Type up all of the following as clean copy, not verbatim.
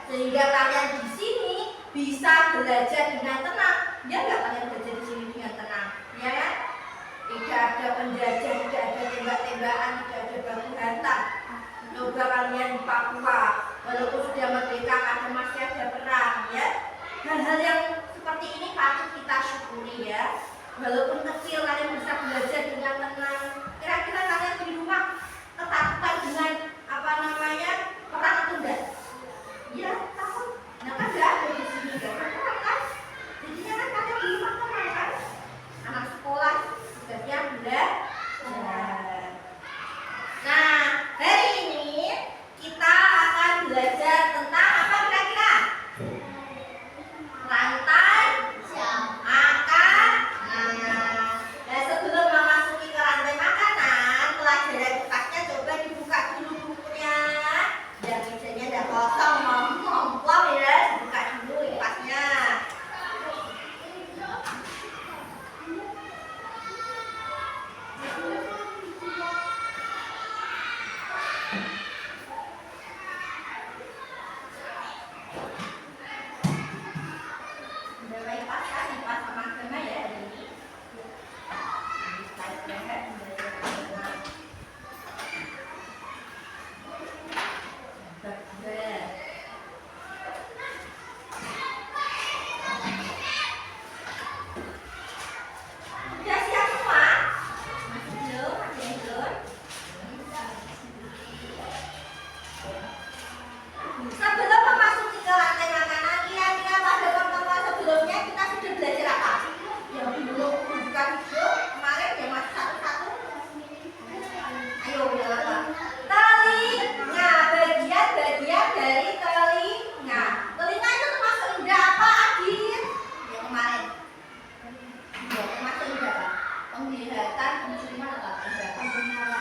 sehingga kalian di sini bisa belajar dengan tenang. Ya nggak, kalian belajar di sini dengan tenang, ya kan? Tidak ada penjajah, tidak ada tembak-tembakan, tidak ada baku hantam. Coba kalian di Papua, walaupun sudah merdeka, kadang masih ada perang, ya. Hal-hal yang seperti ini patut kita syukuri, ya. Walaupun kecil, kalian bisa belajar dengan tenang. Kira-kira kalian di rumah ketakutan dengan perang atau enggak? Ya, takut. Nah kan enggak ada di sini, enggak ada perang kan? Jadinya kan kalian di rumah tenang kan? Anak sekolah sudah siap belajar. Nah, hari ini kita akan belajar tentang apa kira-kira? Rantai makan. Nah, sebelum memasuki ke rantai makan,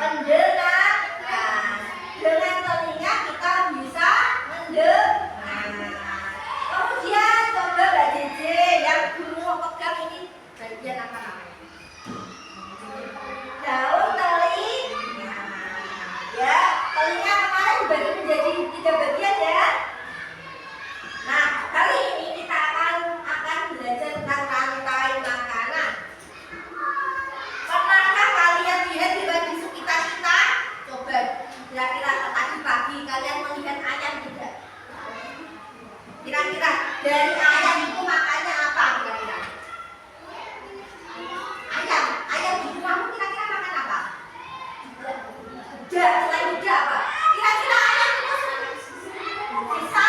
Pendengar. Nah, dengan telinga kita bisa mendengar. Kemudian coba Mbak Jeje yang dulu pegang ini bagian apa namanya? Daun telinga. Ya, telinga kemarin dibagi menjadi 3 bagian ya. Nah, kali ini kita akan belajar tentang rantai makanan. Pernahkah kalian lihat di sekitar kita? Coba kira-kira tadi pagi kalian melihat ayam tidak? Kira-kira dari ayam itu makannya apa kira-kira? Ayam di rumahmu kira-kira makan apa? Tidak, selain tidak apa? Kira-kira ayam itu sisa?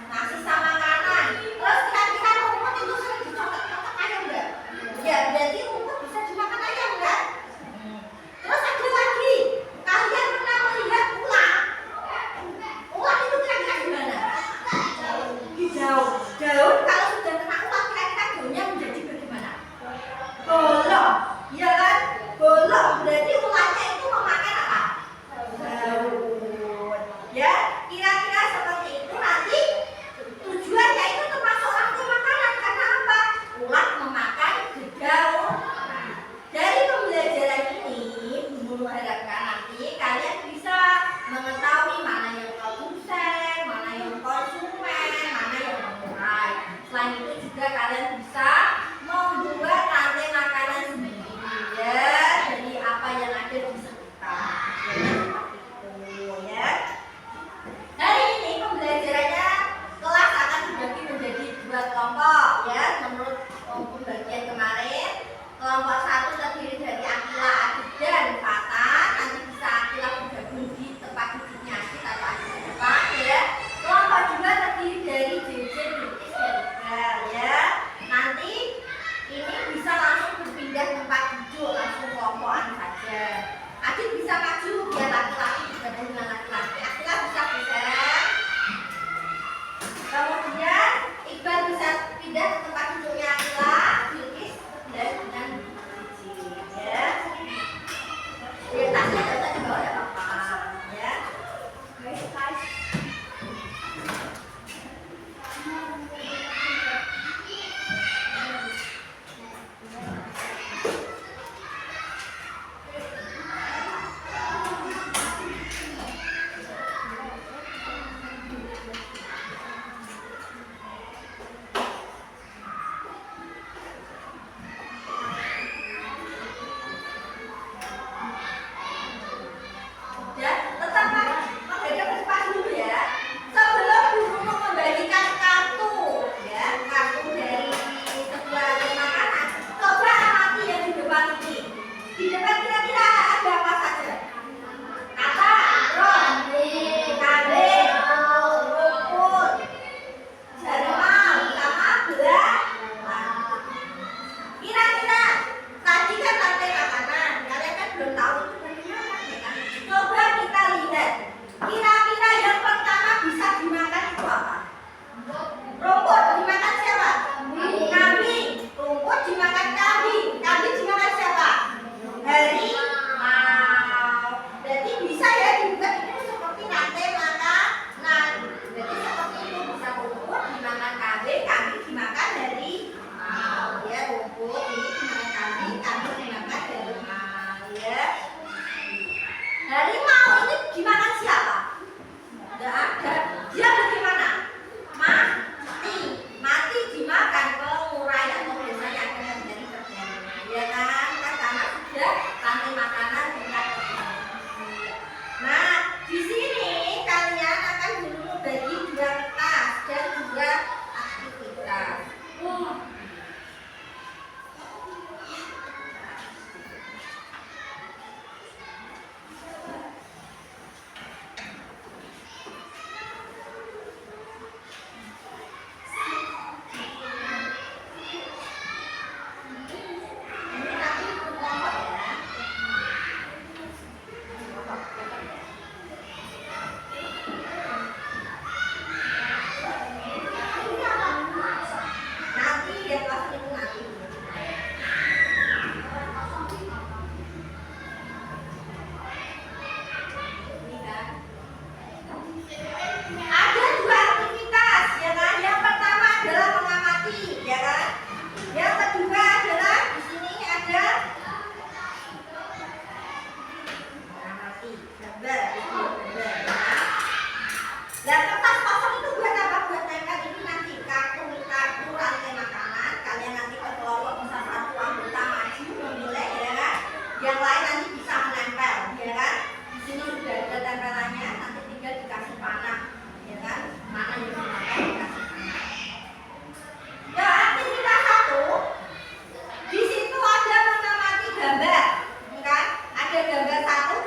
Nah, sisa makanan. Terus kira-kira rumput itu sering dicocok-cocok ayam enggak? Ya, berarti rumput bisa dimakan ayam kan? Terus ada lagi, kalian pernah melihat ular? Ular itu kira-kira gimana? Daun kalau sudah kena ular kira-kira daunnya menjadi bagaimana? Bolong, ya kan? Bolong, berarti ularnya itu memakan apa? Daun. Ya, kira-kira seperti itu nanti tujuannya itu termasuk rantai makanan karena apa? Ular memakan daun. Dari pembelajaran ini, Bunda harapkan nanti kalian bisa mengetahui mana yang produsen, mana yang konsumen, mana yang mengurai. Selain itu juga kalian bisa membuat rantai makanan sendiri ya dari apa yang ada di sekitar. Seperti itu ya. Hari ini pembelajarannya kelas akan dibagi menjadi 2 kelompok ya menurut pembagian kemarin. Kelompok 1 terdiri dari Akila, Adit, dan Fatan. Nanti bisa Akila bergabung di tempat duduknya Adit atau Adit di depan ya. Kelompok 2 terdiri dari Jeje, Bilkis, dan Iqbal ya. Nanti ini bisa langsung berpindah tempat duduk, langsung kelompokan saja. Adit bisa maju biar laki-laki bergabung dengan laki-laki. Akila bisa geser. Kemudian Iqbal bisa pindah ke tempat duduknya Akila, Bilkis sebelah dengan Jeje ya. Ya, tasnya tidak usah dibawa, tidak apa-apa ya. Guys. Ya, tetap menghadap ke depan dulu ya. Sebelum Guru membagikan kartu, ya, kartu dari sebuah rantai makanan. Coba amati yang di depan ini. Di depan kira-kira ada apa saja? Kata, kambing, rumput, jarumau, sama belalang. Kira-kira tadi kan rantai makanan. Kalian kan belum tahu itu bagaimana ya kan? Coba kita lihat. Kira-kira yang pertama bisa dimakan itu apa? Rumput dimakan siapa? Kambing. Rumput dimakan kambing. Kambing dimakan siapa? Harimau. Berarti bisa ya dibuat itu seperti rantai makanan. Berarti seperti itu bisa rumput dimakan kambing, kambing dimakan harimau. Ya, rumput ini dimakan kambing, kambing dimakan harimau ya. Harimau ini dimakan siapa? Tidak ada. Dia bagaimana? Mati. Mati dimakan pengurai atau biasanya ada yang dari terjadinya. Ya kan? Karena sudah rantai makanan tingkat terjadi. Nah, di sini kalian akan dulu bagi 2 kelas dan 2 aktivitas.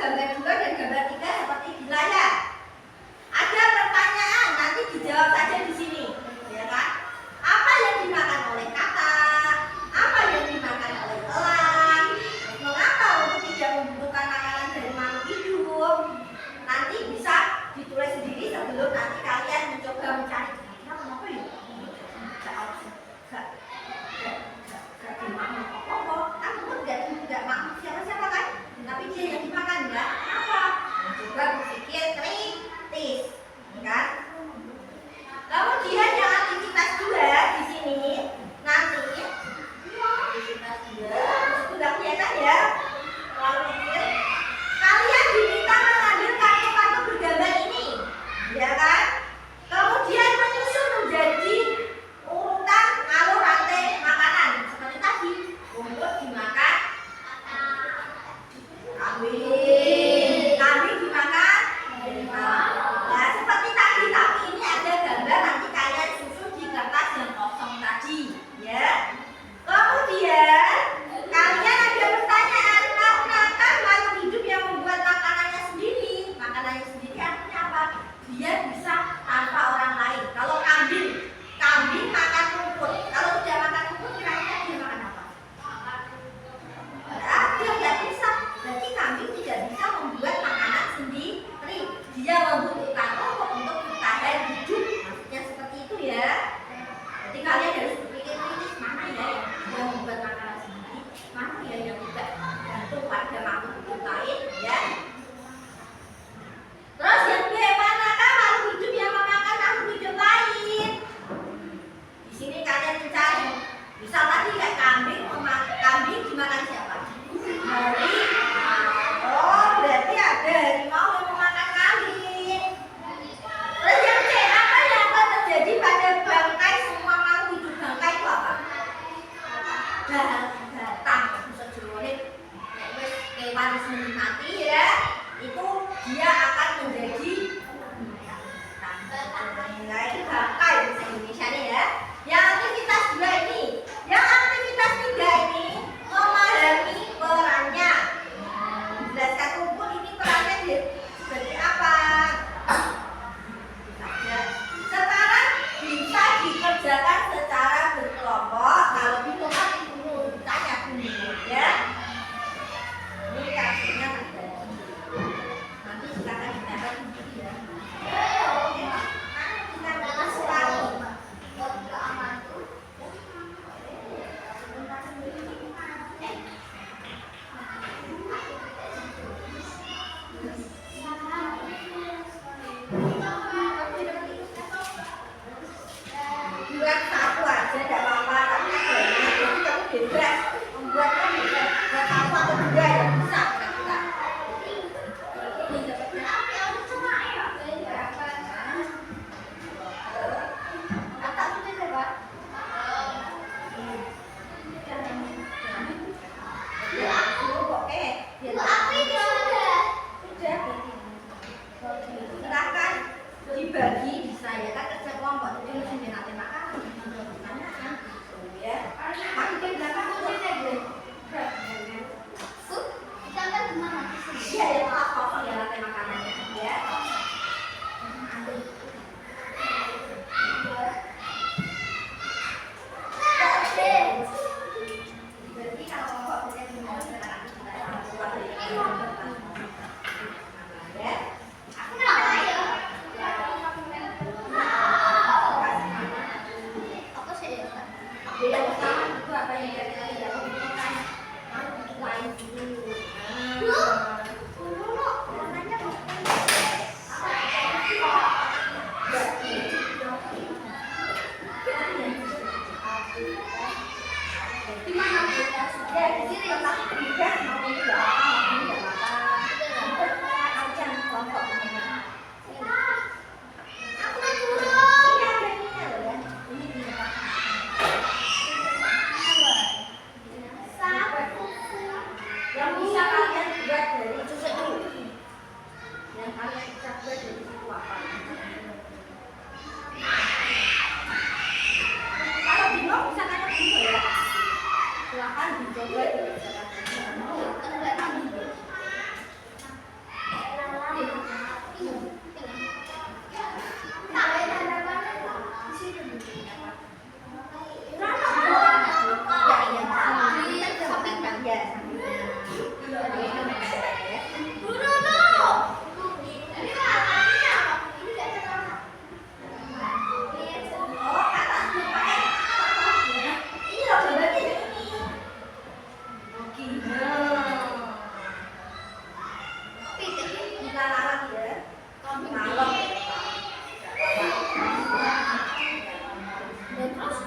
gambar 2 dan gambar 3 seperti di layar. Ada pertanyaan, nanti dijawab saja di sini, ya kan? Apa yang dimakan oleh katak? Apa yang dimakan oleh elang? Mengapa untuk tidak membutuhkan makanan dari makhluk hidup? Nanti bisa ditulis sendiri sebelum nanti kalian mencoba mencari. Kenapa ya? Tidak makhluk siapa-siapa kan? Tapi dia yang dimakan ya. Kenapa? Coba berpikir kritis, kan? Kemudian yang aktivitas 2 di sini nanti aktivitas 2 sudah kelihatan ya. Lalu kalian diminta mengambil kartu-kartu bergambar ini, ya kan? Kemudian menyusun menjadi urutan alur rantai makanan seperti tadi untuk dimakan. Kambing dimakan. Nah, seperti tadi, tapi ini ada gambar nanti kalian susun di kertas yang kosong tadi, ya. Kemudian kalian ada pertanyaan, apakah makhluk hidup yang membuat makanannya sendiri? Makanannya sendiri artinya apa? Dia bisa tanpa orang lain. Kalau kambing makan rumput. Kalau tidak makan rumput, kira-kira dia makan apa? Dia tidak bisa. Berarti kambing tidak bisa membuat makanan sendiri. Dia membutuhkan rumput untuk bertahan hidup. Maksudnya seperti itu ya. Jadi kalian harus berpikir kritis, mana ya yang membuat makanan sendiri, mana ya yang tidak gantung pada makhluk hidup lain, ya. Terus yang B, manakah makhluk hidup yang memakan makhluk hidup lain? Di sini kalian mencari. Misal tadi kayak kambing dimakan siapa? Oh, berarti ada harimau yang memakan kambing. Terus yang C, apa yang akan terjadi pada bangkai semua makhluk hidup? Bangkai itu apa? Batang, bisa jeronik. Kewan sendiri mati ya, itu dia akan menjadi bangkai bahasa Indonesia nih ya. Yang aktivitas 2 ini, yang aktivitas 3 ini memahami perannya. Jelaskan rumput ini perannya seperti apa. Sekarang bisa dikerjakan secara berkelompok. Kalau bingung nanti dulu ditanya dulu ya. Ini kasusnya ada. Nanti silakan ditempel sendiri ya. Oke. Kita masuk lagi. Buat satu aja tidak apa-apa, tapi jadi kamu bebas membuatnya bebas. Buat satu atau 2 ya bisa kira-kira. Silahkan dibagi, bisa ya kan, kerja kelompok. Jadi mesti nanti makan pertanyaan ya. Tapi di belakang mungkin ada. Iya ya, kosong ya nanti makanan. lalat ya. Malam. Dan terus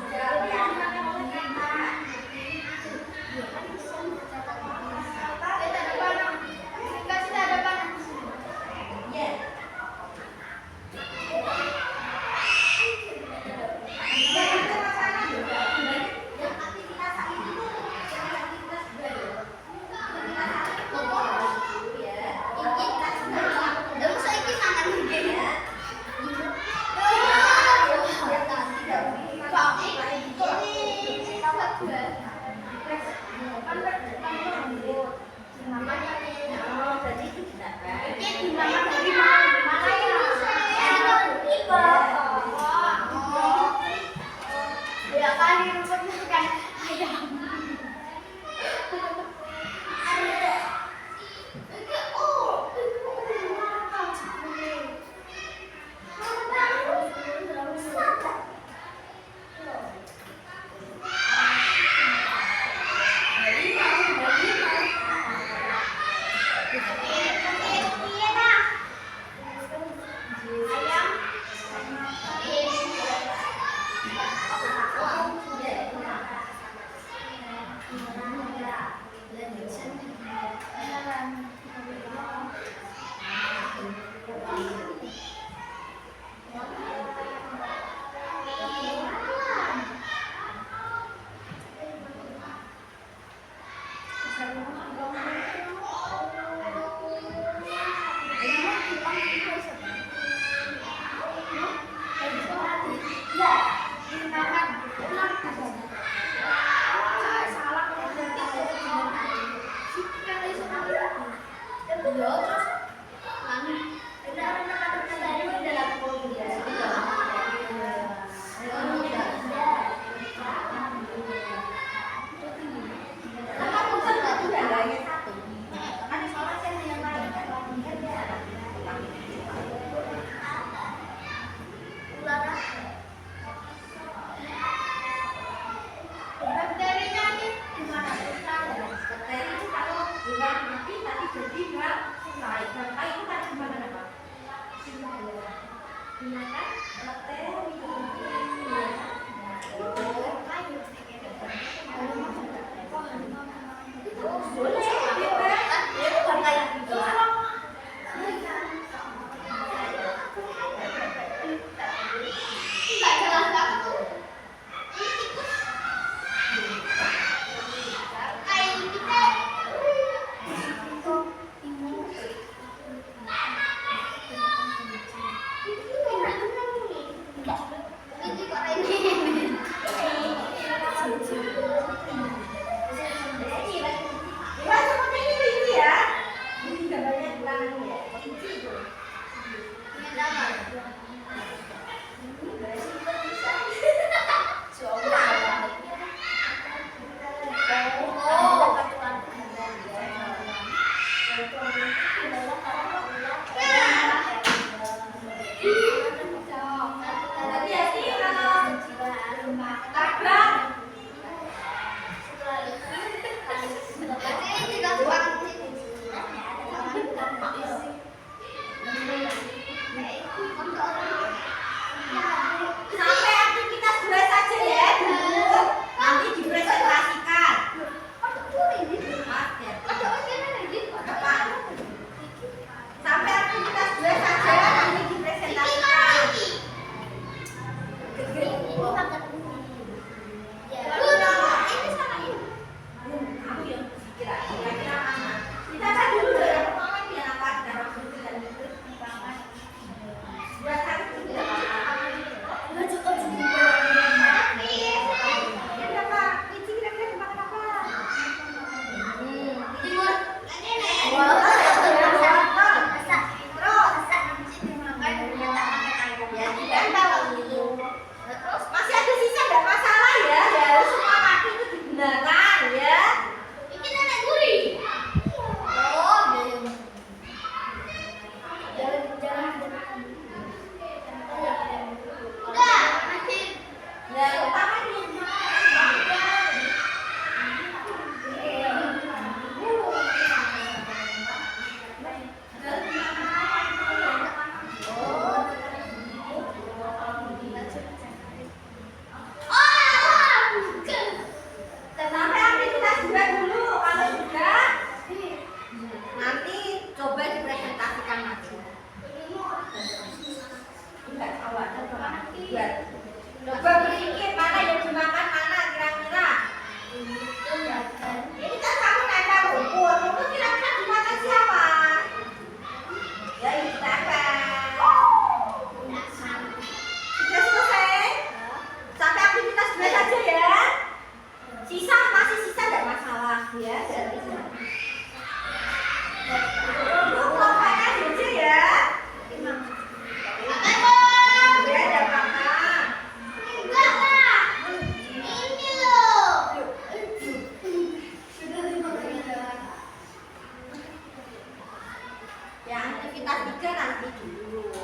aktivitas 3 nanti dulu.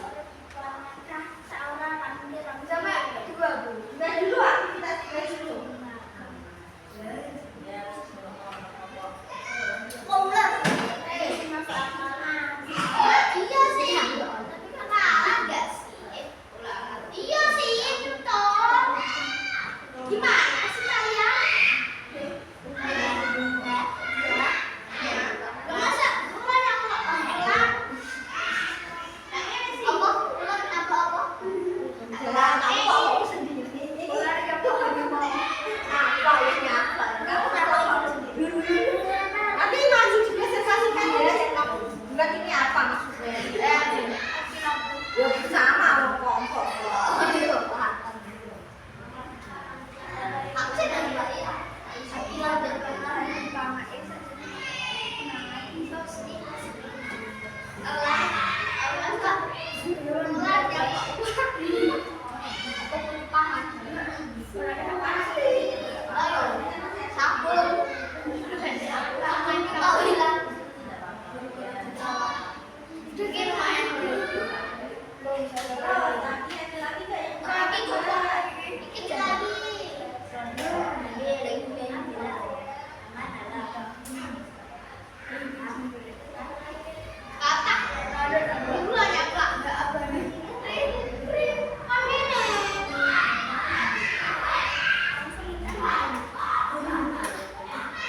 Sama dua Bu. Udah dulu aktivitas 3 dulu. Iya sih. Kalah enggak sih? Iya sih, betul. Gimana sih kalian? Masa bulan aku hilang? Apa? Bulan kenapa apa? Jangan aku kok sendiri. Bulan apa lagi mau? Apa ini apa? Kamu kenapa kamu sendiri? Nanti maju dipresentasikan ya yang kamu buat ini apa maksudnya? Ya sama loh kelompok. Aku sih dari Mbak ya.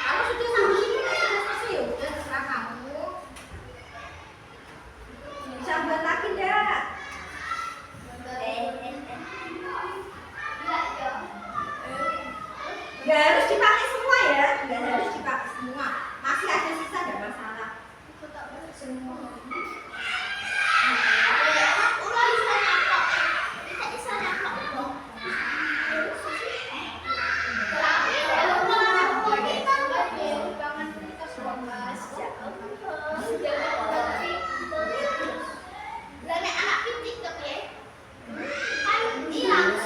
Kamu sudah sampai sini kan sudah selesai ya udah terserah kamu. Bisa buat lagi enggak? Nggak harus dipakai semua ya, nggak harus dipakai semua. Masih ada sisa nggak masalah.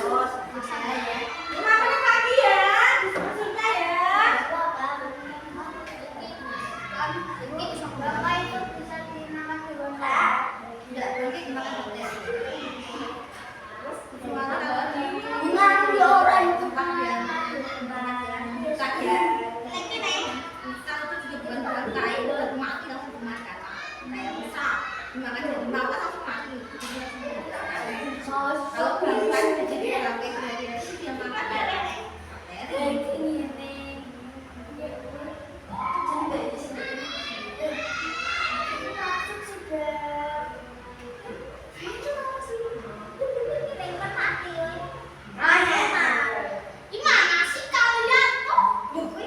Terus masalah ya. 5 menit lagi ya, diskusinya ya. Tidak boleh dimakan hotel. Gimana kalau di tempat yang rusak ya? Rusak itu juga bukan kain, baru mati langsung dimakan. Kayak rusak, dimakan jadi makan langsung mati. Kalau bukan jadi orang kayak gini dia makan ya. Gimana sih kalian kok? Iki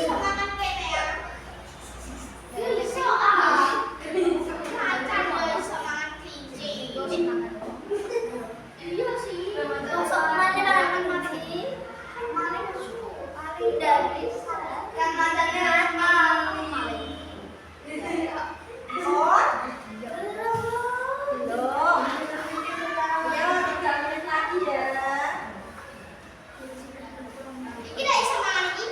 semangat kene ya. Iya sih. Yang mantannya apa? Belum. Ya, 3 menit lagi ya. Iki dah bisa mangan iki.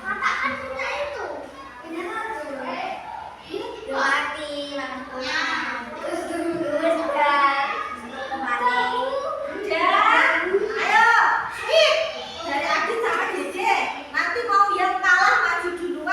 Katakan punya itu. Udah. Ayo, skip. Dari Adit sama JJ. Nanti mau yang kalah maju duluan.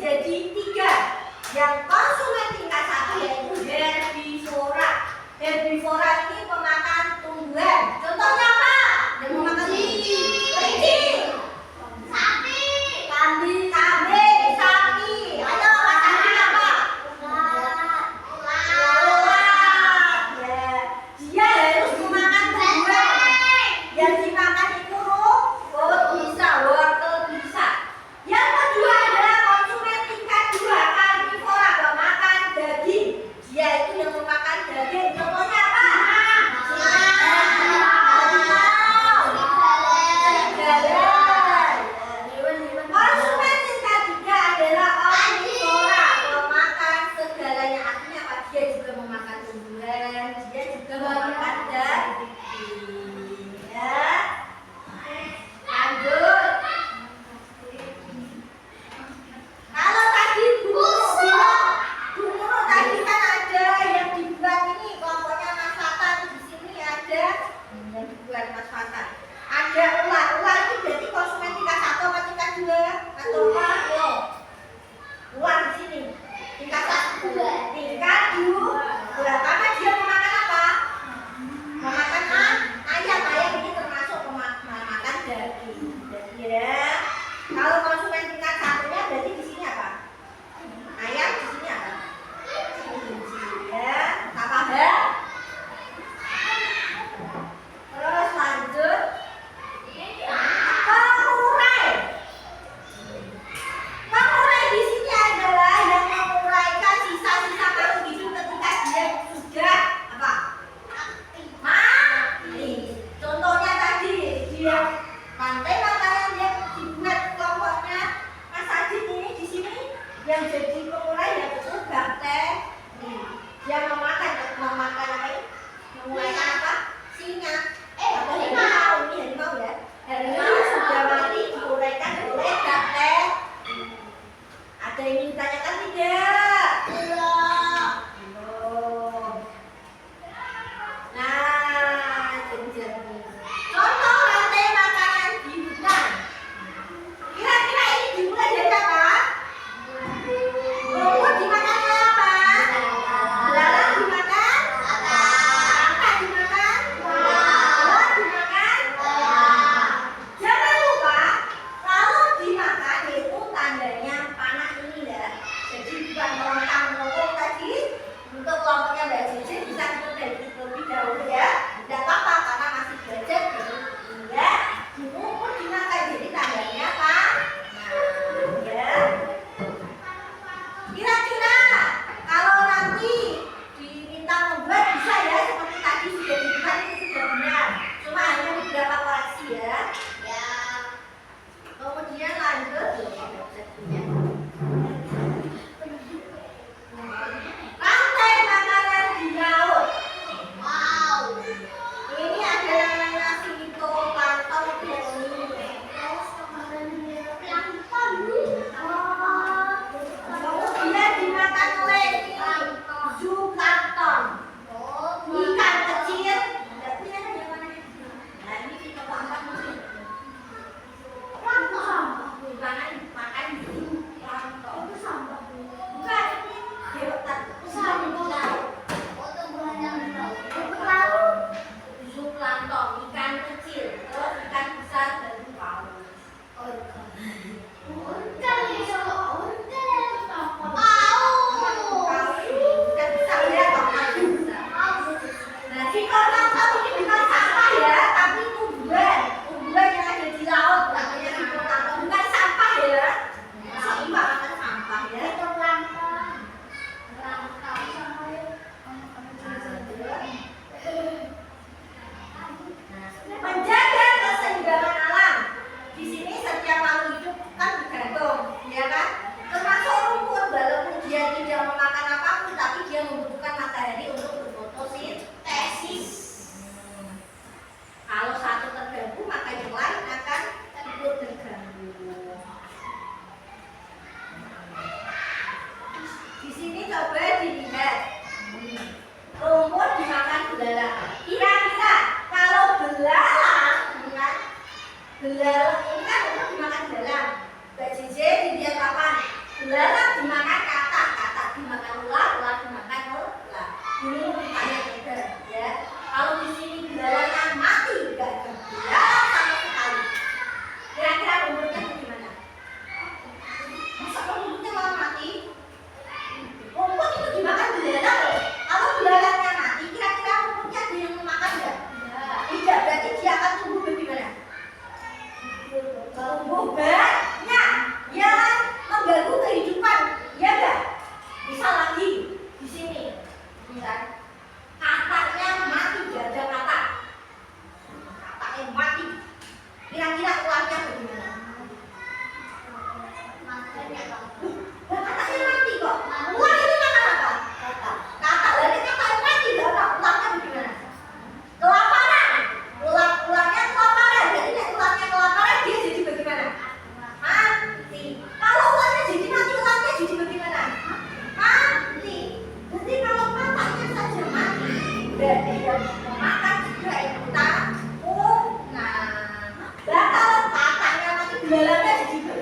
menjadi 3. Yang konsumen tingkat 1 yaitu herbivora. Herbivora ini pemakan tumbuhan. Contohnya apa? Yang memakan kelinci, Sapi. kambing, sapi. Ayo katakan apa? Ulat. Ya. Dia harus memakan tumbuhan. Yang dimakan itu rumput bisa, wortel bisa. Yang kedua adalah konsumen tingkat 2, karnivora.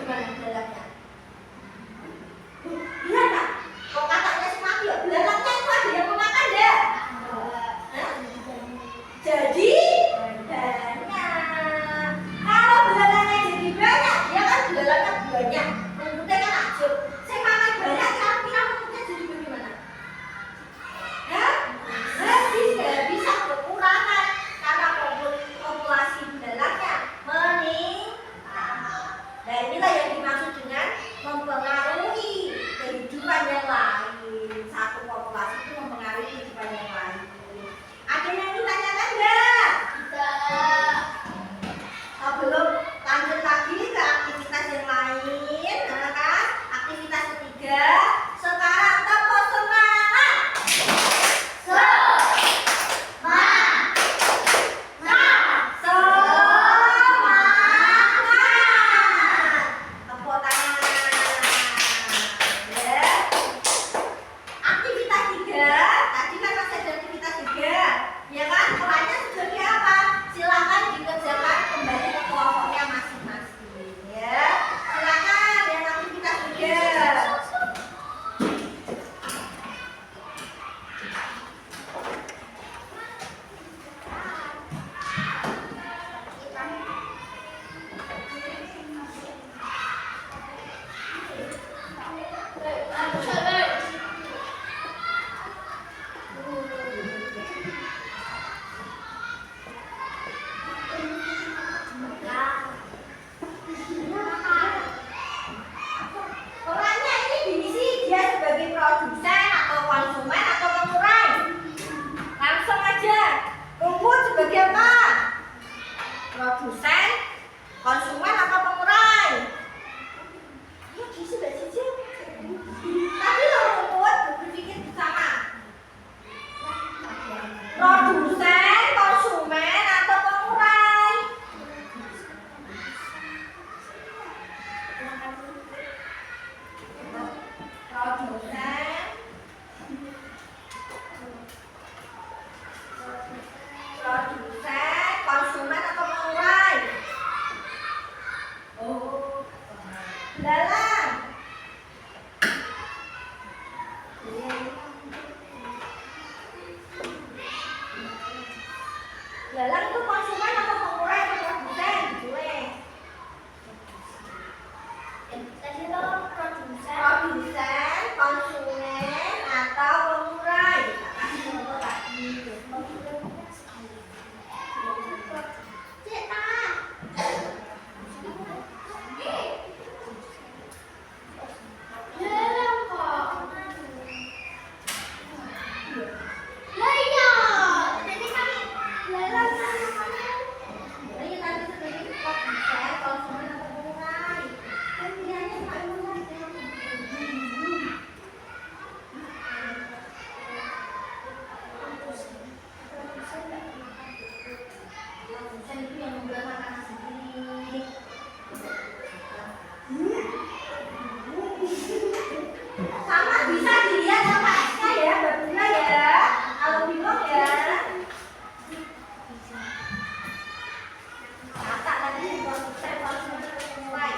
bagaimana belalangnya? Iya tak? Kok katanya semati ya? Belalangnya itu ada yang memakan deh. Jadi banyak. Kalau belalangnya jadi banyak, dia kan belalangnya banyak. Rumputnya kan ajur. Saya makan banyak, kira-kira rumputnya jadi bagaimana? Bisa kekurangan karena populasi belalangnya meningkat. Nah inilah yang dimaksud dengan mempengaruhi kehidupan yang lain. Satu populasi itu mempengaruhi kehidupan yang lain. Ada yang ditanyakan nggak? Tidak. Sebelum lanjut lagi ke aktivitas yang lain, kan? Aktivitas ketiga. Sekarang tepuk semangat. Tepuk tangan. Ya. Aktivitas tiga. Tadi kan masih ada aktivitas tiga. Ya kan? Perannya sebagai apa? Silakan dikerjakan kembali ke kelompoknya masing-masing. Ya. Silakan yang aktivitas tiga. Perannya ini diisi dia sebagai produsen atau konsumen atau pengurai. Langsung aja. Rumput sebagai apa? Produsen, konsumen atau pengurai? Ya diisi Mbak Cici. Tapi lo rumput berpikir bersama. Produsen, konsumen atau pengurai? Produsen, konsumen atau pengurai? Oh, belalang. Belalang itu konsumen atau pengurai atau produsen? Gue. Tadi lo produsen. Produsen, konsumen atau pengurai? Kasih contoh tadi. Lelang kok. Lah iya. Jadi kan lelang kan namanya. Ini tadi sebagai produsen, konsumen atau pengurai? Kan pilihannya cuma itu saja. Produsen itu yang membuat makanan sendiri. Sama bisa dilihat sama X-nya ya, Babila ya. Kalau bingung ya. Kata tadi produsen, konsumen atau pengurai.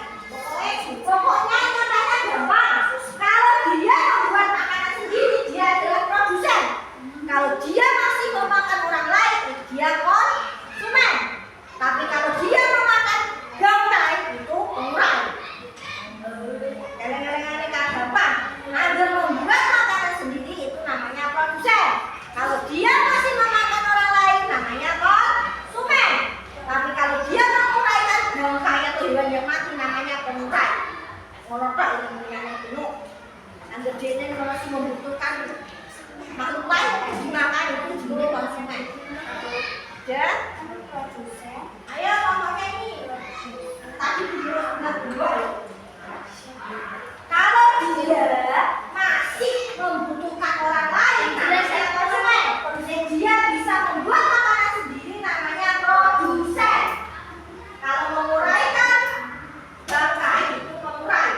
Pokoknya nyatanya gampang. Kalau dia membuat makanan sendiri, dia adalah produsen. Kalau dia masih memakan orang lain, dia konsumen. Tapi kalau dia memakan orang lain, itu pengurai. Eleng-eleng kan gampang. Anda membuat makanan sendiri itu namanya produsen. Kalau dia masih memakan orang lain, namanya konsumen. Tapi kalau dia menguraikan bangkai atau hewan yang mati, namanya pengurai. Monotok yang mulianya penuh. Anda dia masih membutuhkan makhluk lain untuk dimakan, itu disebut konsumen. Ya? Ayo kelompoknya ini. Tadi video sudah kedua. Kalau dia masih membutuhkan orang lain, namanya konsumen. Dan dia bisa membuat makanan sendiri, namanya produsen. Kalau menguraikan bangkai, itu pengurai.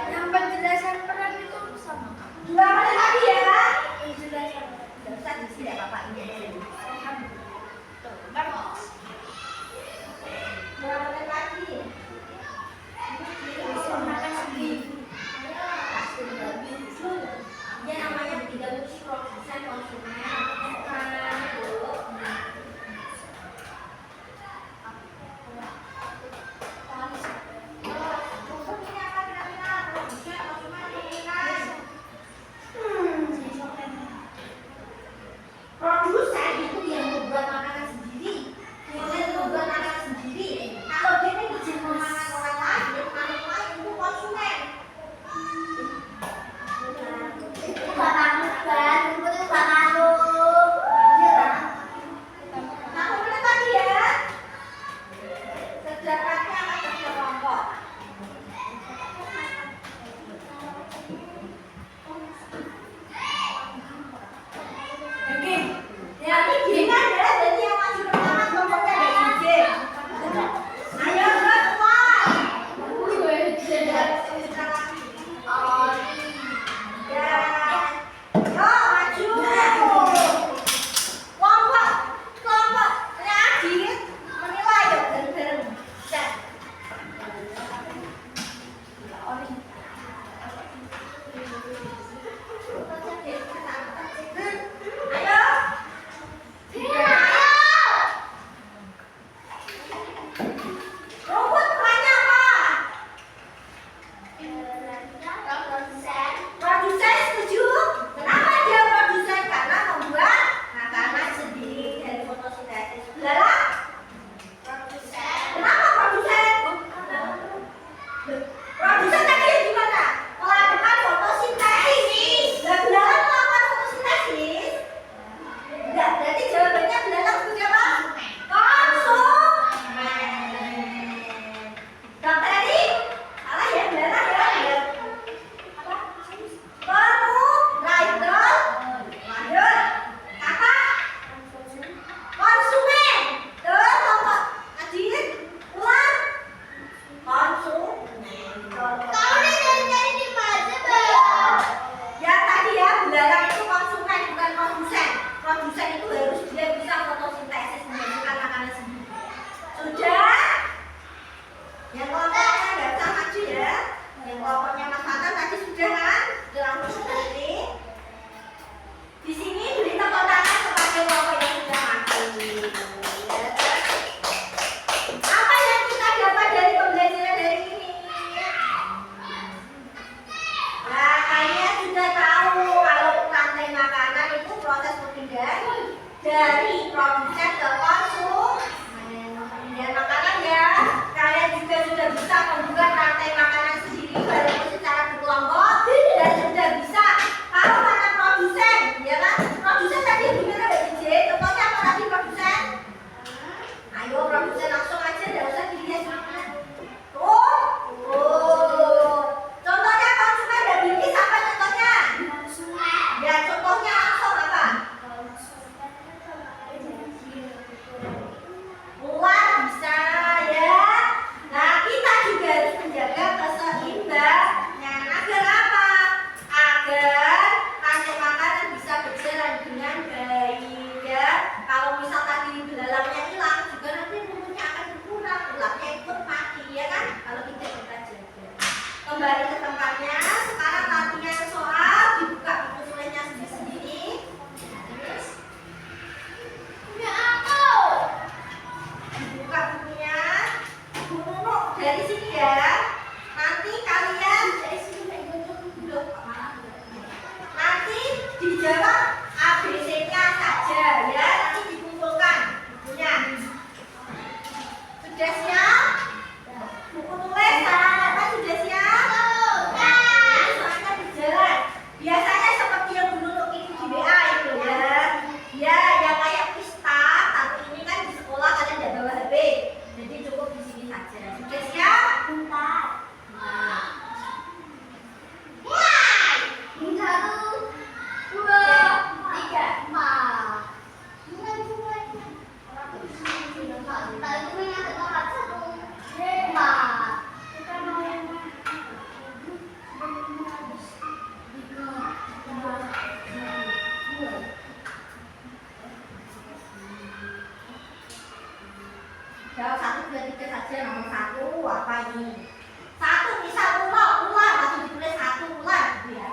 Yang penjelasan peran itu sama. Dua kali lagi ya. Penjelasan. Tidak usah di sini ya Bapak ini. Kau ini dari di mana, Bang? Ya tadi ya, belalang itu konsumen bukan produsen. Produsen itu harus dia bisa fotosintesis menghasilkan makanan sendiri. Sudah? Yang kelompoknya nggak usah maju ya. Yang kelompoknya Mas Fatan tadi sudah kan? Sudah langsung berhenti. Di sini beri tepuk tangan kepada kelompok yang sudah maju. Ya. Apa yang kita dapat dari pembelajaran hari ini? Nah, kalian sudah tahu kalau rantai makanan itu proses perpindahan dari produsen ke konsumen. Perpindahan makanan ya. Kalian juga sudah bisa membuat rantai makanan sendiri walaupun secara berkelompok dan sudah bisa kalau mana produsen, ya kan? Produsen tadi gimana Mbak Cici? Contohnya apa tadi produsen? Ayo produsen langsung aja, tidak usah dilihat dulu. Oh, contohnya konsumen Mbak Bilkis apa contohnya? Ya contohnya langsung apa? Ular bisa ya. Nah kita juga harus menjaga keseimbangan agar apa? Agar rantai makanan bisa berjalan dengan baik ya. Kalau misal tadi belalangnya hilang juga nanti mutunya akan berkurang, ularnya ikut mati ya kan? Kalau tidak kita jaga. Kembali ke tempatnya. Sekarang latihan soal dibuka buku tulisnya sendiri-sendiri. Punya aku. Buka bukunya. Bu Nunu dari sini ya. Nanti kalian dari sini dulu. Nanti dijawab ABC-nya saja ya. Nanti dikumpulkan bukunya. Sudah siap? Buku tulis sama apa sudah siap? Ini soalnya berjalan. Biasanya seperti yang Bu Nunu kirim di WA itu ya. Ya, yang kayak pista, tapi ini kan di sekolah kalian tidak bawa HP. Jadi cukup di sini saja. Sudah siap? Bentar. Nah, Mulai. 1, 2, 3, 4. Mulai. Tadi punya tempat 1, 5. Kita mau yang mana? jawab 1, 2, 3 saja. Nomor 1 apa ini? 1 misal ular, langsung ditulis 1 ular gitu ya.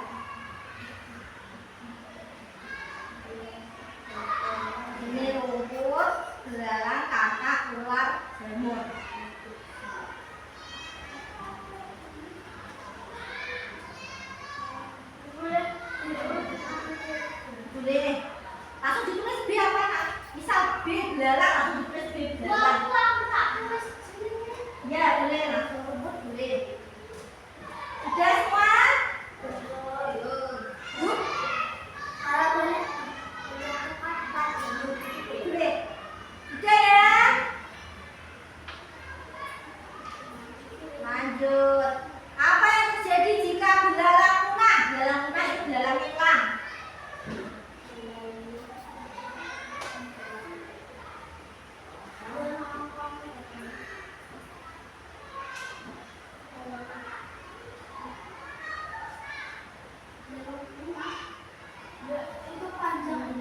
Ini rumput, belalang, katak, ular, jamur. Tulis. Langsung ditulis B apa nak? Misal B belalang, langsung ditulis B belalang. Ya boleh, langsung rumput boleh. Sudah semua? Boleh. Sudah ya? Lanjut. Apa yang terjadi jika belalang punah? Belalang punah itu belalang hilang. Itu panjang.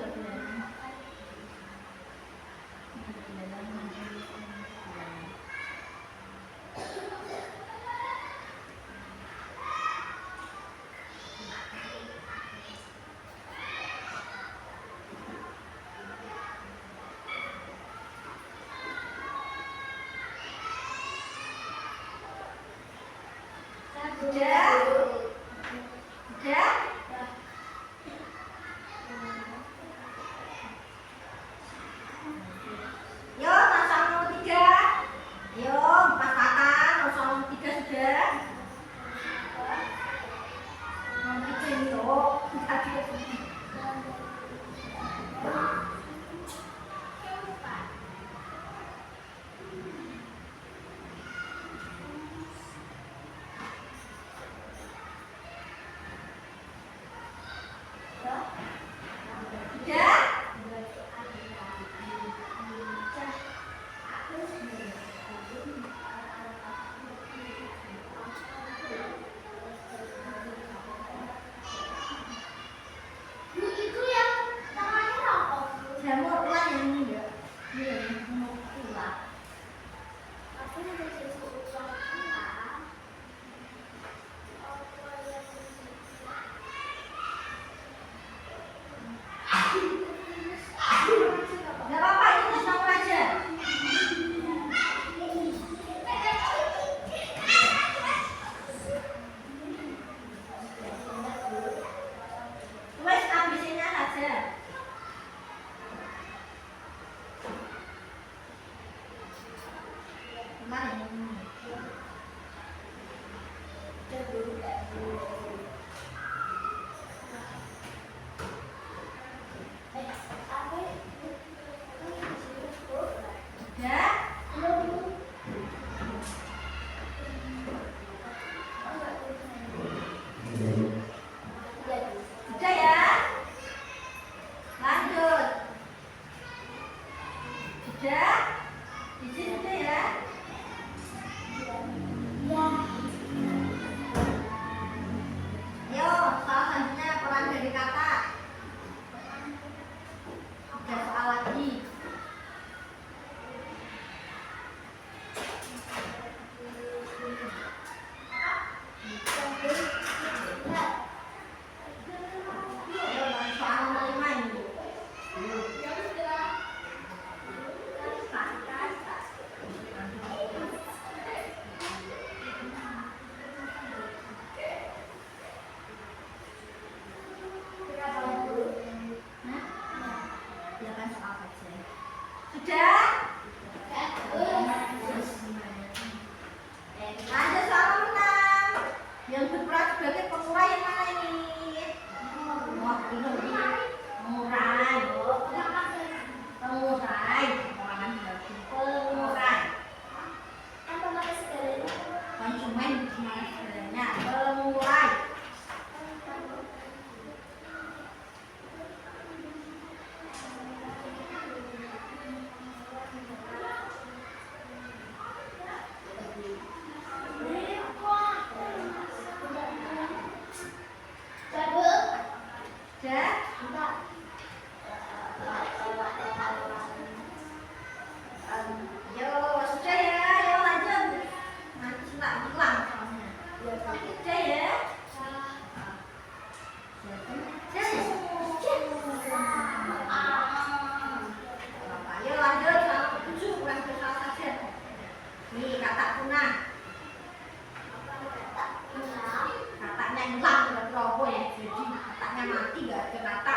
Sudah? Sudah? Yo, pasang nomor 3. Yo, Mas Fatan, pasang nomor 3 sudah. Nomor 3 ini loh. Udah ya. Ayo lanjut sama ketujuh, kurang salah saja. Nih kata punah. Katanya hilang udah teroboh ya, jadi katanya mati gak ada kata.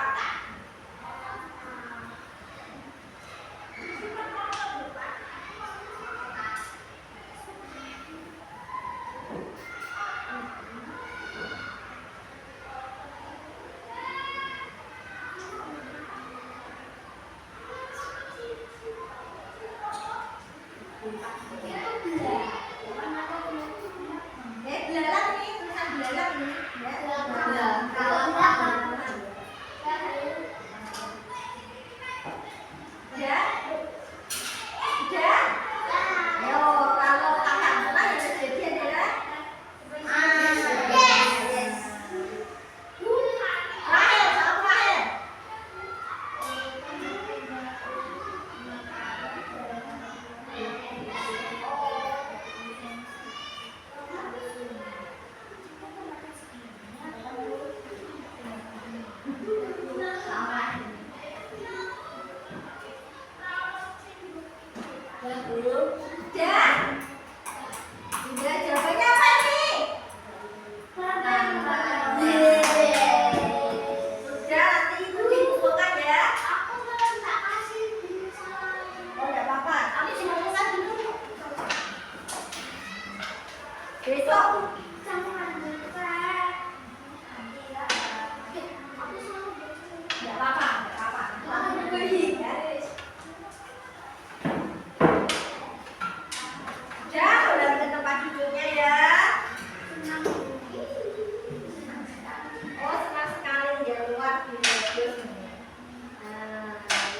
Belalang ini tulisan belalang ini ya. Udah? Udah? Ayo, kalau kakak Mona yang terjadi adalah yes. Terakhir, sama terakhir. Udah? Udah, jawabannya apa nih? Udah, nanti itu dikumpulkan ya. Oh, enggak apa-apa. Besok. Enggak apa-apa, enggak apa-apa. Langsung pergi ya. Udah ke tempat duduknya ya. Oh, senang sekali dia luar di bagus.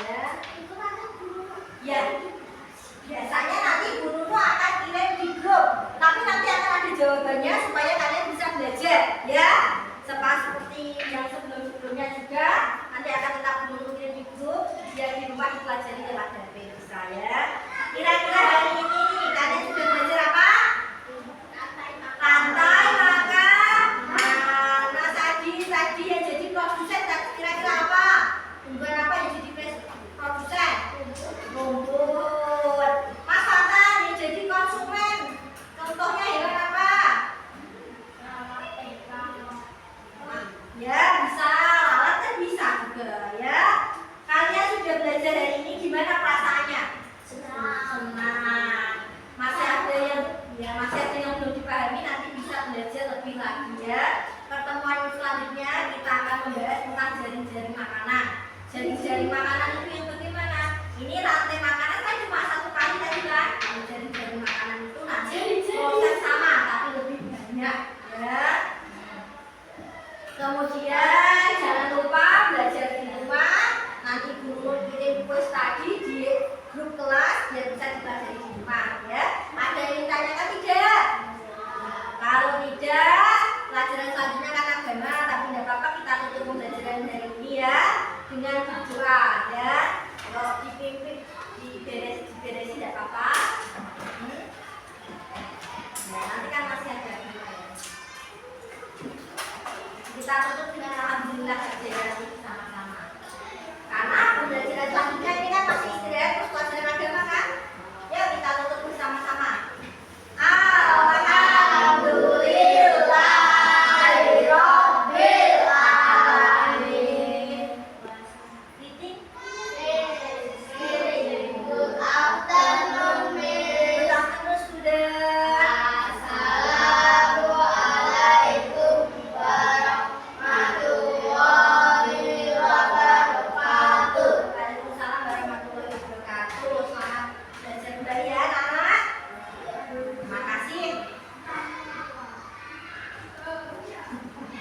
Ya. Ya. Biasanya nanti gurumu akan kirim di grup, tapi nanti akan ada jawabannya supaya kalian bisa belajar, ya. Seperti yang sebelum-sebelumnya juga, nanti akan tetap guru kirim di grup, biar di rumah dipelajari lewat HP bisa ya. Kira-kira hari ini kalian sudah belajar apa? Rantai makan. Nah, tadi yang jadi produsen kira-kira apa? Tumbuhan apa yang jadi produsen? Rumput. Mas Fatan yang jadi konsumen. Contohnya hewan apa? Ya bisa, lalat kan bisa juga ya. Kalian sudah belajar hari ini, gimana perasaannya? Senang. Masih ada yang belum dipahami, nanti bisa belajar lebih lagi ya. Pertemuan selanjutnya kita akan membahas tentang jaring-jaring makanan. Jaring-jaring makanan itu yang bagaimana? Ini rantai makanan kan cuma satu kali tadi kan? Jaring-jaring makanan itu nanti proses sama tapi lebih banyak ya. Kemudian jangan lupa belajar di rumah. Nanti guru kirim kuis tadi di grup kelas biar bisa dipelajari di rumah ya. Ada yang ditanyakan tidak? Kalau tidak, pelajaran selanjutnya kan agama, tapi tidak apa-apa kita tutup pembelajaran hari ini ya dengan berdoa ya. Kalau dipimpin diberesin tidak apa-apa. Nah, nanti kan masih ada ya. Kita tutup dengan alhamdulillah saja.